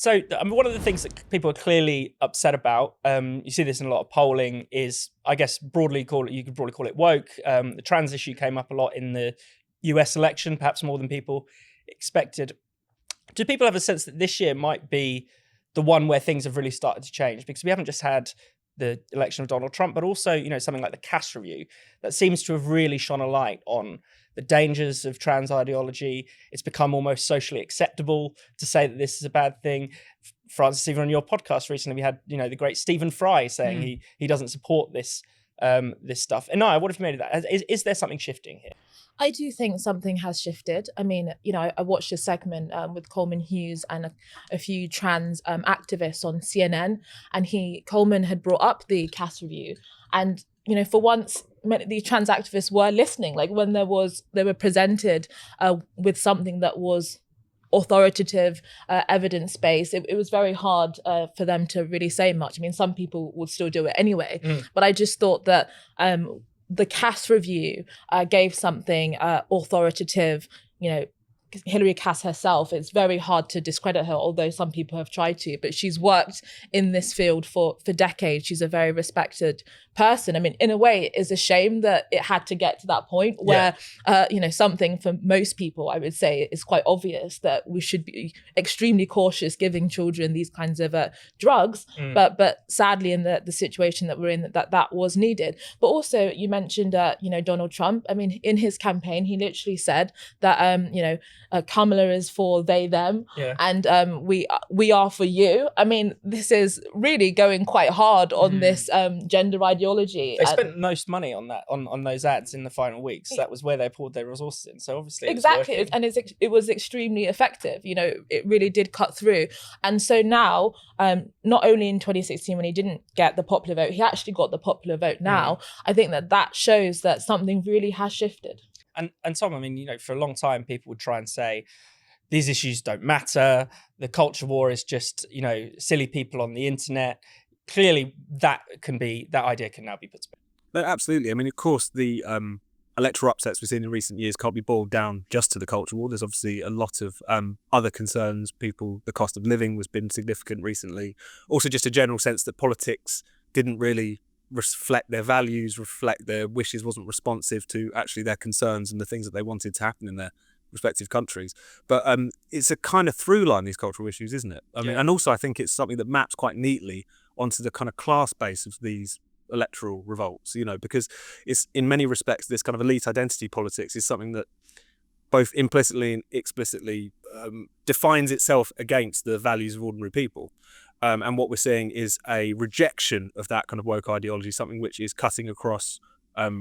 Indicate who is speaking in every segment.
Speaker 1: So, I mean, one of the things that people are clearly upset about, you see this in a lot of polling, is, I guess, you could broadly call it woke. The trans issue came up a lot in the US election, perhaps more than people expected. Do people have a sense that this year might be the one where things have really started to change? Because we haven't just had the election of Donald Trump, but also, something like the Cass Review that seems to have really shone a light on the dangers of trans ideology. It's become almost socially acceptable to say that this is a bad thing. Francis, even on your podcast recently, we had, the great Stephen Fry saying he doesn't support this this stuff. Inaya, what have you made of that? Is there something shifting here?
Speaker 2: I do think something has shifted. I mean, I watched a segment with Coleman Hughes and a few trans activists on CNN, and Coleman had brought up the Cass Review, and for once, the trans activists were listening. Like when they were presented with something that was authoritative, evidence-based, it was very hard for them to really say much. I mean, some people would still do it anyway, but I just thought that the Cass Review gave something authoritative, Hillary Cass herself. It's very hard to discredit her, although some people have tried to, but she's worked in this field for decades. She's a very respected person. I mean, in a way, it is a shame that it had to get to that point where, something for most people, I would say, is quite obvious that we should be extremely cautious giving children these kinds of drugs. But sadly, in the situation that we're in, that was needed. But also, you mentioned, Donald Trump. I mean, in his campaign, he literally said that, Kamala is for they, them, and we are for you. I mean, this is really going quite hard on this gender ideology.
Speaker 1: They spent most money on that, on those ads in the final weeks. That was where they poured their resources in. So obviously,
Speaker 2: exactly, and it was extremely effective. It really did cut through. And so now, not only in 2016 when he didn't get the popular vote, he actually got the popular vote now. I think that shows that something really has shifted.
Speaker 1: And Tom, I mean, for a long time, people would try and say these issues don't matter. The culture war is just, silly people on the internet. Clearly, that idea can now be put to bed.
Speaker 3: No, absolutely. I mean, of course, the electoral upsets we've seen in recent years can't be boiled down just to the culture war. There's obviously a lot of other concerns. The cost of living has been significant recently. Also, just a general sense that politics didn't really reflect their values, reflect their wishes, wasn't responsive to actually their concerns and the things that they wanted to happen in their respective countries. But it's a kind of through line, these cultural issues, isn't it? I mean, and also I think it's something that maps quite neatly onto the kind of class base of these electoral revolts, because it's in many respects, this kind of elite identity politics is something that both implicitly and explicitly defines itself against the values of ordinary people. And what we're seeing is a rejection of that kind of woke ideology, something which is cutting across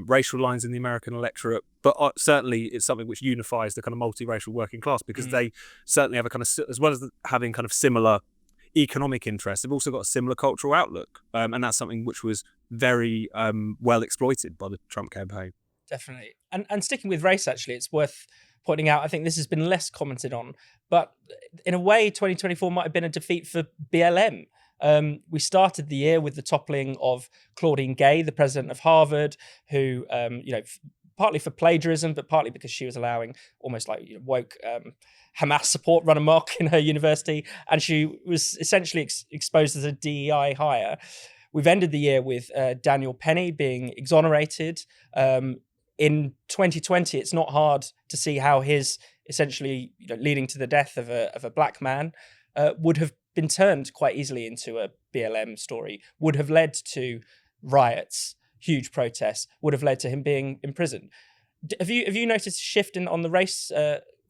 Speaker 3: racial lines in the American electorate, but certainly it's something which unifies the kind of multiracial working class, because they certainly have a kind of, as well as having kind of similar economic interests, they've also got a similar cultural outlook. And that's something which was very well exploited by the Trump campaign. Definitely.
Speaker 1: And sticking with race, actually, it's worth pointing out, I think this has been less commented on, but in a way, 2024 might have been a defeat for BLM. We started the year with the toppling of Claudine Gay, the president of Harvard, who, partly for plagiarism, but partly because she was allowing almost like woke Hamas support run amok in her university, and she was essentially exposed as a DEI hire. We've ended the year with Daniel Penny being exonerated. In 2020, it's not hard to see how his essentially leading to the death of a black man would have been turned quite easily into a BLM story, would have led to riots, huge protests, would have led to him being imprisoned. Have you noticed a shift on the race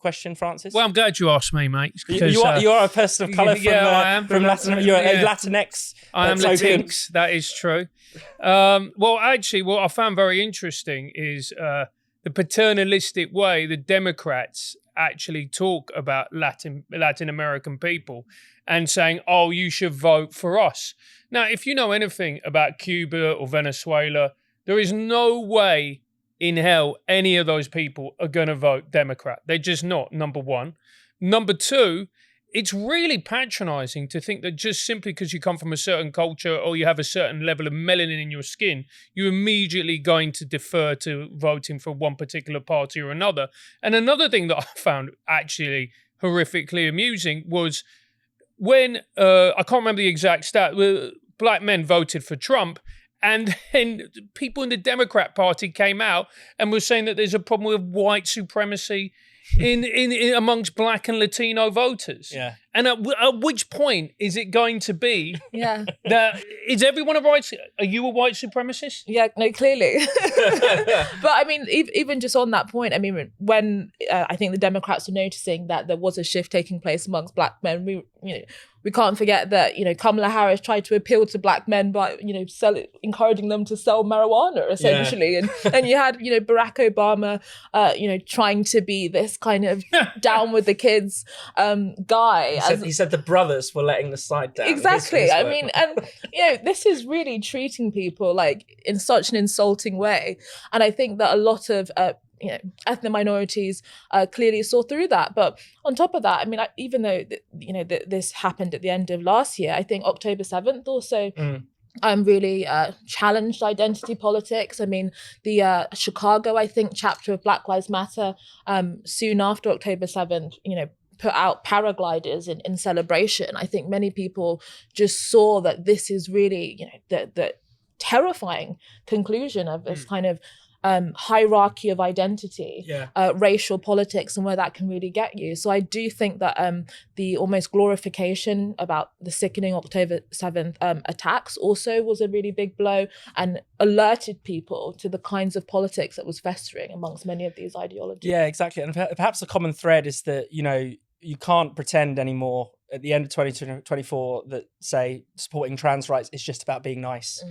Speaker 1: question, Francis?
Speaker 4: Well, I'm glad you asked me, mate.
Speaker 1: Because, you are a person of colour from Latin. You're a Latinx.
Speaker 4: I am Latinx. That is true. Well, actually, what I found very interesting is the paternalistic way the Democrats actually talk about Latin American people and saying, "Oh, you should vote for us." Now, if you know anything about Cuba or Venezuela, there is no way in hell any of those people are going to vote Democrat. They're just not, number one. Number two, it's really patronizing to think that just simply because you come from a certain culture or you have a certain level of melanin in your skin, you're immediately going to defer to voting for one particular party or another. And another thing that I found actually horrifically amusing was when I can't remember the exact stat, black men voted for Trump, and then people in the Democrat Party came out and were saying that there's a problem with white supremacy in amongst black and Latino voters.
Speaker 1: Yeah.
Speaker 4: And at which point is it going to be
Speaker 2: Yeah.
Speaker 4: that is everyone a white? Are you a white supremacist?
Speaker 2: Yeah, no, clearly. But I mean, even just on that point, I mean, when I think the Democrats were noticing that there was a shift taking place amongst black men, we can't forget that, Kamala Harris tried to appeal to black men by, encouraging them to sell marijuana, essentially.
Speaker 1: Yeah.
Speaker 2: And you had, Barack Obama, trying to be this kind of down with the kids guy.
Speaker 1: He said the brothers were letting the side down.
Speaker 2: Exactly.
Speaker 1: His
Speaker 2: I
Speaker 1: word.
Speaker 2: mean, and, this is really treating people like in such an insulting way. And I think that a lot of, ethnic minorities clearly saw through that. But on top of that, I mean, even though this happened at the end of last year, I think October 7th also really challenged identity politics. I mean, the Chicago, I think, chapter of Black Lives Matter, soon after October 7th, put out paragliders in celebration. I think many people just saw that this is really, the terrifying conclusion of this kind of hierarchy of identity, racial politics, and where that can really get you. So I do think that the almost glorification about the sickening October 7th attacks also was a really big blow and alerted people to the kinds of politics that was festering amongst many of these ideologies.
Speaker 1: Yeah, exactly. And perhaps the common thread is that, you can't pretend anymore at the end of 2024 that, say, supporting trans rights is just about being nice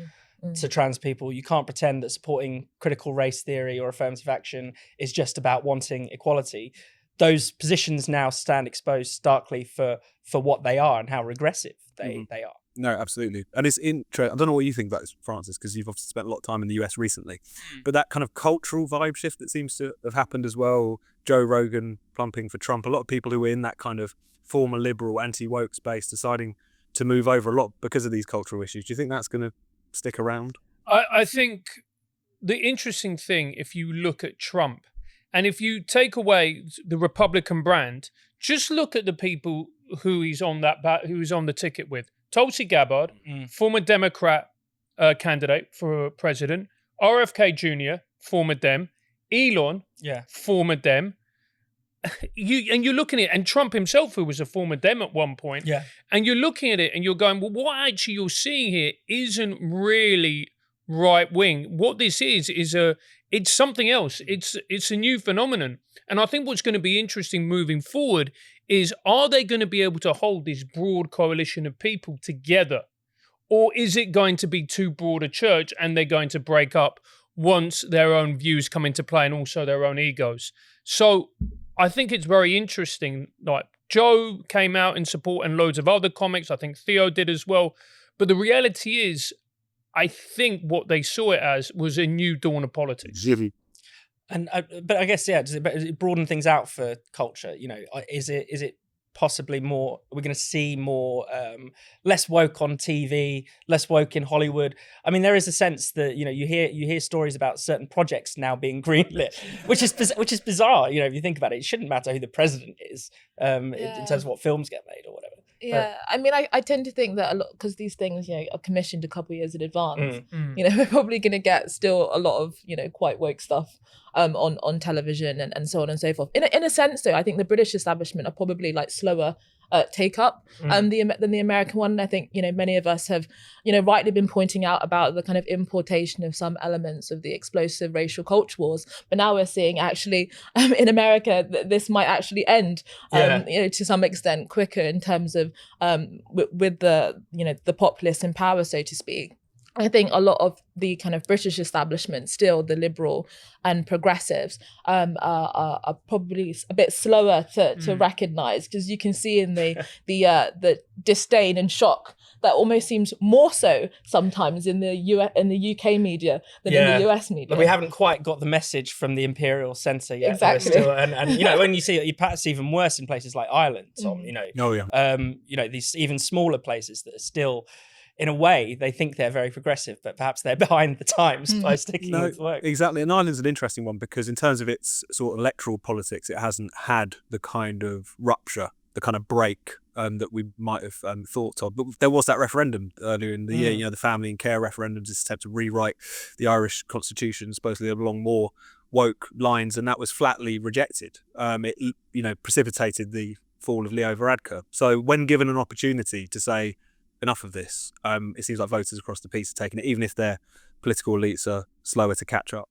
Speaker 1: to trans people. You can't pretend that supporting critical race theory or affirmative action is just about wanting equality. Those positions now stand exposed starkly for what they are and how regressive they are.
Speaker 3: No, absolutely. And it's interesting. I don't know what you think about this, Francis, because you've obviously spent a lot of time in the US recently. But that kind of cultural vibe shift that seems to have happened as well, Joe Rogan plumping for Trump, a lot of people who were in that kind of former liberal, anti-woke space deciding to move over a lot because of these cultural issues. Do you think that's going to stick around?
Speaker 4: I think the interesting thing, if you look at Trump, and if you take away the Republican brand, just look at the people who he's on the ticket with. Tulsi Gabbard, former Democrat candidate for president. RFK Jr., former Dem. Elon, former Dem. You're looking at it, and Trump himself, who was a former Dem at one point, and you're looking at it and you're going, well, what actually you're seeing here isn't really right wing. What this is it's something else. It's a new phenomenon. And I think what's going to be interesting moving forward is, are they going to be able to hold this broad coalition of people together? Or is it going to be too broad a church and they're going to break up once their own views come into play and also their own egos? So I think it's very interesting. Like, Joe came out in support and loads of other comics. I think Theo did as well. But the reality is, I think what they saw it as was a new dawn of politics.
Speaker 1: And but I guess, does it broaden things out for culture? Is it possibly more? We're going to see more, less woke on TV, less woke in Hollywood. I mean, there is a sense that you hear stories about certain projects now being greenlit, which is bizarre. If you think about it, it shouldn't matter who the president is in terms of what films get made or whatever.
Speaker 2: Yeah, I mean, I tend to think that a lot, because these things, are commissioned a couple of years in advance. We're probably going to get still a lot of, quite woke stuff on television and so on and so forth. In a sense, though, I think the British establishment are probably like slower take up than the American one. And I think, many of us have, rightly been pointing out about the kind of importation of some elements of the explosive racial culture wars. But now we're seeing actually in America that this might actually end, to some extent quicker in terms of with the, the populace in power, so to speak. I think a lot of the kind of British establishment, still the liberal and progressives, are probably a bit slower to recognise, because you can see in the disdain and shock that almost seems more so sometimes in the UK media than in the US media.
Speaker 1: But we haven't quite got the message from the imperial centre yet.
Speaker 2: Exactly.
Speaker 1: And when you see it, perhaps even worse in places like Ireland, Tom. These even smaller places that are still, in a way, they think they're very progressive, but perhaps they're behind the times by sticking with work.
Speaker 3: Exactly. And Ireland's an interesting one because in terms of its sort of electoral politics, it hasn't had the kind of rupture, the kind of break that we might have thought of. But there was that referendum earlier in the year, you know, the family and care referendum, this attempt to rewrite the Irish constitution, supposedly along more woke lines, and that was flatly rejected. It, you know, precipitated the fall of Leo Varadkar. So when given an opportunity to say enough of this, it seems like voters across the piece are taking it, even if their political elites are slower to catch up.